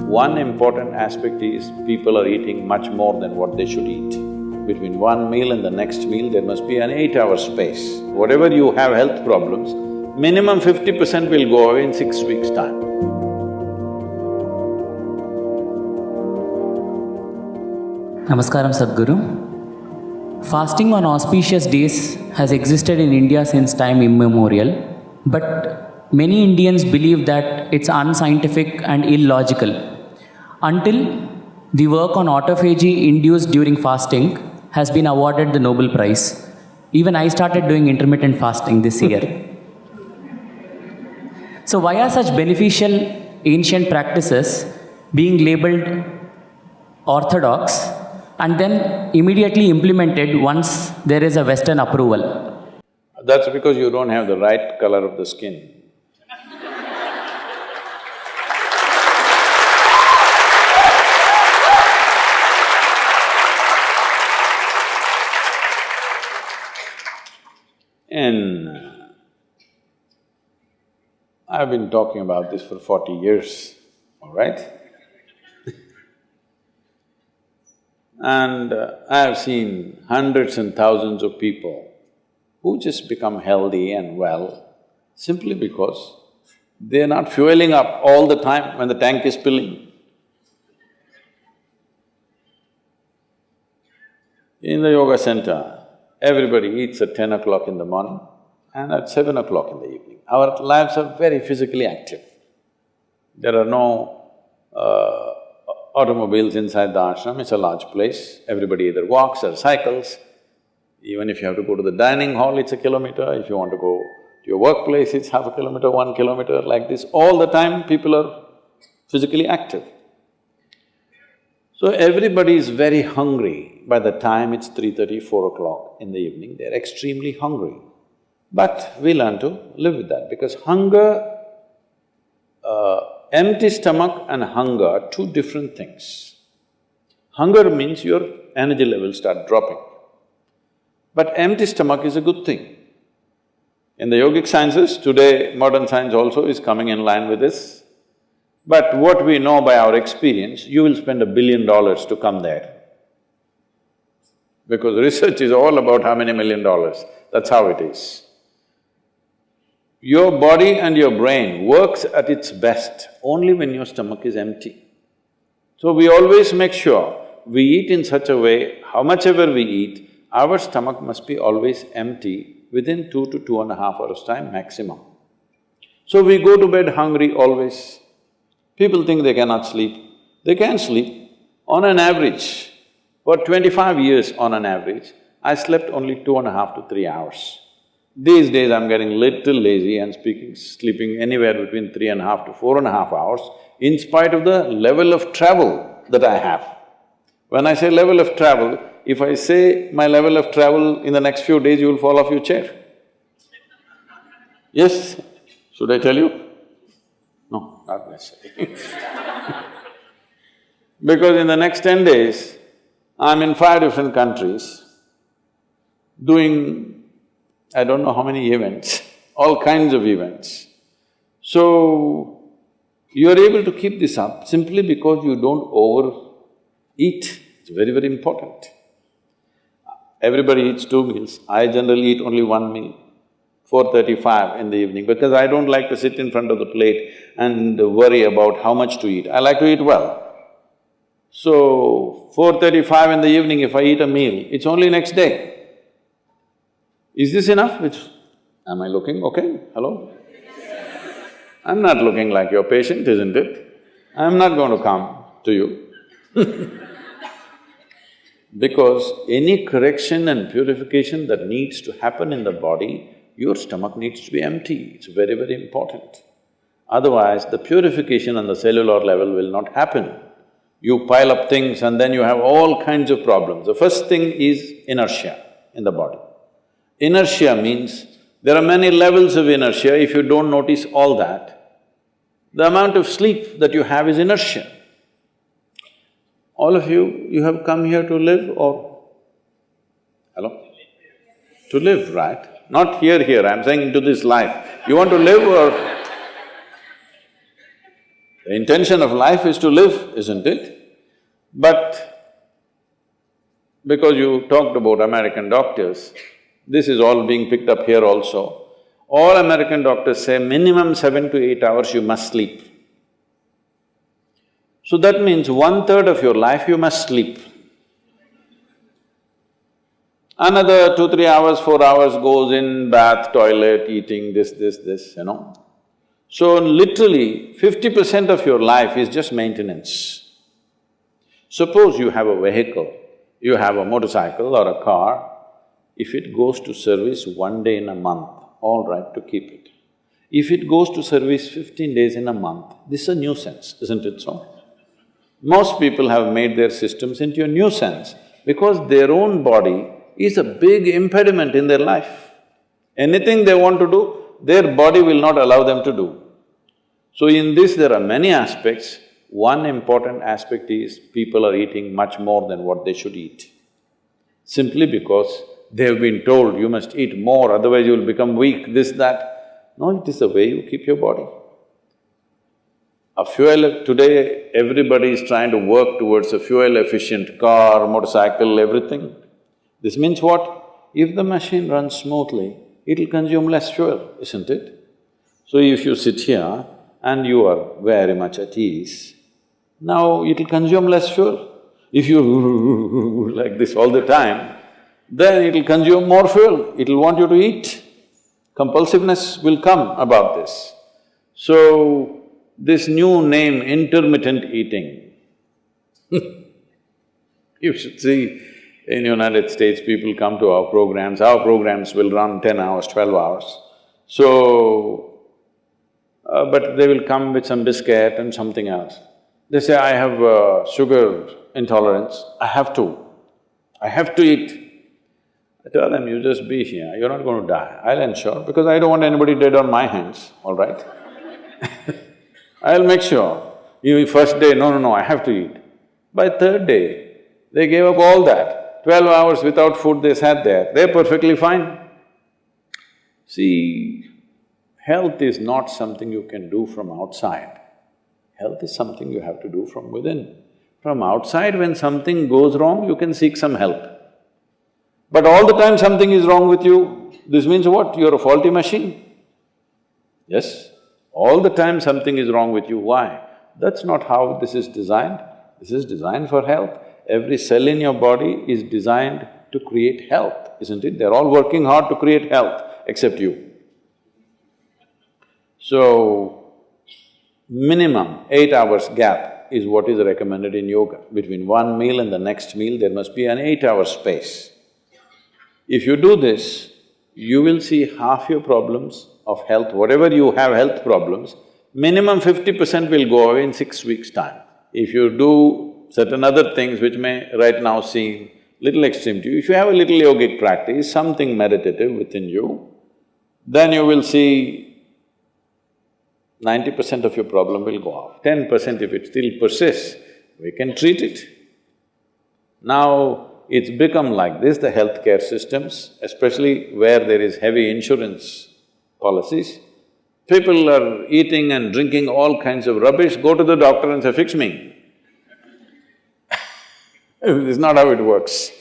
One important aspect is people are eating much more than what they should eat. Between one meal and the next meal, there must be an 8-hour space. Whatever you have health problems, minimum 50% will go away in 6 weeks' time. Namaskaram, Sadhguru. Fasting on auspicious days has existed in India since time immemorial, but many Indians believe that it's unscientific and illogical. Until the work on autophagy induced during fasting has been awarded the Nobel Prize. Even I started doing intermittent fasting this year. So why are such beneficial ancient practices being labeled orthodox and then immediately implemented once there is a Western approval? That's because you don't have the right color of the skin. I've been talking about this for 40 years, all right? And I have seen hundreds and thousands of people who just become healthy and well simply because they're not fueling up all the time when the tank is filling. In the yoga center, everybody eats at 10 o'clock in the morning and at 7 o'clock in the evening. Our lives are very physically active. There are no automobiles inside the ashram, it's a large place. Everybody either walks or cycles. Even if you have to go to the dining hall, it's a kilometer. If you want to go to your workplace, it's half a kilometer, 1 kilometer, like this. All the time, people are physically active. So everybody is very hungry. By the time it's 3:30, 4 o'clock in the evening, they're extremely hungry. But we learn to live with that because hunger, empty stomach and hunger are two different things. Hunger means your energy levels start dropping. But empty stomach is a good thing. In the yogic sciences, today modern science also is coming in line with this. But what we know by our experience, you will spend $1 billion to come there. Because research is all about how many $1 million, that's how it is. Your body and your brain works at its best only when your stomach is empty. So we always make sure we eat in such a way, how much ever we eat, our stomach must be always empty within 2 to 2.5 hours' time maximum. So we go to bed hungry always. People think they cannot sleep. They can sleep. On an average, for 25 years on an average, I slept only 2.5 to 3 hours. These days I'm getting little lazy and sleeping anywhere between 3.5 to 4.5 hours in spite of the level of travel that I have. When I say level of travel, if I say my level of travel in the next few days, you will fall off your chair. Yes? Should I tell you? No, not necessarily. Because in the next 10 days, I'm in 5 different countries doing I don't know how many events, all kinds of events. So, you're able to keep this up simply because you don't overeat. It's very, very important. Everybody eats 2 meals. I generally eat only 1 meal, 4:35 in the evening, because I don't like to sit in front of the plate and worry about how much to eat. I like to eat well. So, 4:35 in the evening, if I eat a meal, it's only next day. Is this enough? Am I looking okay? Hello? I'm not looking like your patient, isn't it? I'm not going to come to you because any correction and purification that needs to happen in the body, your stomach needs to be empty. It's very, very important. Otherwise, the purification on the cellular level will not happen. You pile up things and then you have all kinds of problems. The first thing is inertia in the body. Inertia means there are many levels of inertia. If you don't notice all that, the amount of sleep that you have is inertia. All of you have come here to live or… Hello? To live, right? Not here, I'm saying into this life. You want to live or… The intention of life is to live, isn't it? But because you talked about American doctors, this is all being picked up here also. All American doctors say minimum 7 to 8 hours you must sleep. So that means 1/3 of your life you must sleep. Another 2, 3 hours, 4 hours goes in bath, toilet, eating, this, you know. So literally 50% of your life is just maintenance. Suppose you have a vehicle, you have a motorcycle or a car, if it goes to service 1 day in a month, all right to keep it. If it goes to service 15 days in a month, this is a nuisance, isn't it so? Most people have made their systems into a nuisance because their own body is a big impediment in their life. Anything they want to do, their body will not allow them to do. So in this there are many aspects. One important aspect is people are eating much more than what they should eat. Simply because they have been told, you must eat more, otherwise you will become weak, this, that. No, it is the way you keep your body. Today everybody is trying to work towards a fuel-efficient car, motorcycle, everything. This means what? If the machine runs smoothly, it'll consume less fuel, isn't it? So if you sit here and you are very much at ease, now it'll consume less fuel. If you like this all the time, then it'll consume more fuel, it'll want you to eat. Compulsiveness will come about this. So, this new name, intermittent eating you should see, in United States, people come to our programs will run 10 hours, 12 hours. So, but they will come with some biscuit and something else. They say, I have sugar intolerance, I have to eat. I tell them, you just be here, you're not going to die, I'll ensure, because I don't want anybody dead on my hands, all right? I'll make sure. You first day, no, I have to eat. By third day, they gave up all that. 12 hours without food they sat there, they're perfectly fine. See, health is not something you can do from outside. Health is something you have to do from within. From outside, when something goes wrong, you can seek some help. But all the time something is wrong with you, this means what? You're a faulty machine. Yes? All the time something is wrong with you, why? That's not how this is designed. This is designed for health. Every cell in your body is designed to create health, isn't it? They're all working hard to create health, except you. So, minimum 8 hours gap is what is recommended in yoga. Between one meal and the next meal, there must be an 8-hour space. If you do this, you will see half your problems of health, whatever you have health problems, minimum 50% will go away in 6 weeks' time. If you do certain other things which may right now seem little extreme to you, if you have a little yogic practice, something meditative within you, then you will see 90% of your problem will go off. 10% if it still persists, we can treat it. Now, it's become like this, the healthcare systems, especially where there is heavy insurance policies. People are eating and drinking all kinds of rubbish, go to the doctor and say, fix me. This is not how it works